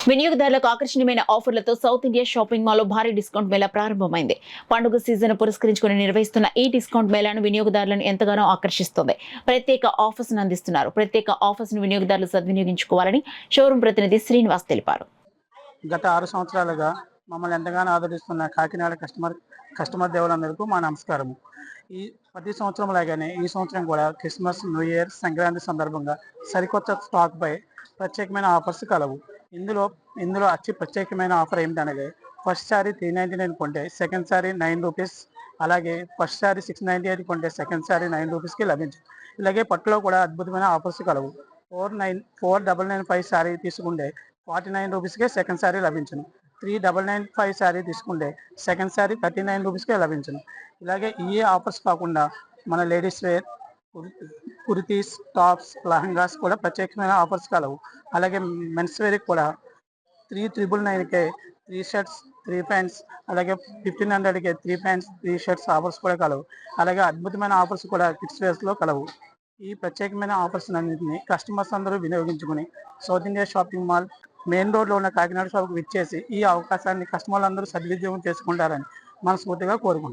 వినియోగదారులకు ఆకర్షణీయమైన ఆఫర్లతో south India shopping mall లో భారీ డిస్కౌంట్ మేళా ప్రారంభమైంది. పండుగ సీజన్ పురస్కరించుకుని నిర్వహిస్తున్న ఈ డిస్కౌంట్ మేళాను వినియోగదారులను ఎంతగానో ఆకర్షిస్తోంది. ప్రత్యేక ఆఫర్స్ ను అందిస్తున్నారు. ప్రత్యేక ఆఫర్స్ ను వినియోగదారులు సద్వినియోగించుకోవాలని షోరూం ప్రతినిధి శ్రీనివాస్ తెలిపారు. గత 6 సంవత్సరాలుగా మమ్మల్ని ఎంతగానో ఆదరిస్తున్న కాకినాడ కస్టమర్ దేవులందరికీ మా నమస్కారము. ఈ ప్రతి సంవత్సరం లాగానే ఈ సంవత్సరం కూడా క్రిస్మస్, న్యూ ఇయర్, సంక్రాంతి సందర్భంగా సరికొత్త స్టాక్పై ప్రత్యేకమైన ఆఫర్స్ కలవు. ఇందులో అతి ప్రత్యేకమైన ఆఫర్ ఏమిటనగా ఫస్ట్ సారీ 399 కొంటే సెకండ్ సారీ 9 రూపీస్, అలాగే ఫస్ట్ సారీ 698 కొంటే సెకండ్ సారీ 9 రూపీస్కి లభించు. ఇలాగే పట్టులో కూడా అద్భుతమైన ఆఫర్స్ కలవు. 4995 సారీ తీసుకుంటే 49 రూపీస్కే సెకండ్ సారీ లభించును. 3995 సారీ తీసుకుంటే సెకండ్ సారీ 39 రూపీస్కే లభించును. ఇలాగే ఈ ఆఫర్స్ కాకుండా మన లేడీస్ వేర్, కుర్తీస్, టాప్స్, లహంగాస్ కూడా ప్రత్యేకమైన ఆఫర్స్ కలవు. అలాగే మెన్స్ వేర్కి కూడా 3999కే 3 షర్ట్స్, 3 ప్యాంట్స్, అలాగే 1500కే 3 ప్యాంట్స్, 3 షర్ట్స్ ఆఫర్స్ కూడా కలవు. అలాగే అద్భుతమైన ఆఫర్స్ కూడా కిడ్స్ వేర్స్లో కలవు. ఈ ప్రత్యేకమైన ఆఫర్స్ అన్నింటినీ కస్టమర్స్ అందరూ వినియోగించుకుని South India shopping mall main రోడ్లో ఉన్న కాకినాడ షాప్కి విచ్చేసి ఈ అవకాశాన్ని కస్టమర్లు అందరూ సద్వినియోగం చేసుకుంటారని మనస్ఫూర్తిగా కోరుకుంటున్నాను.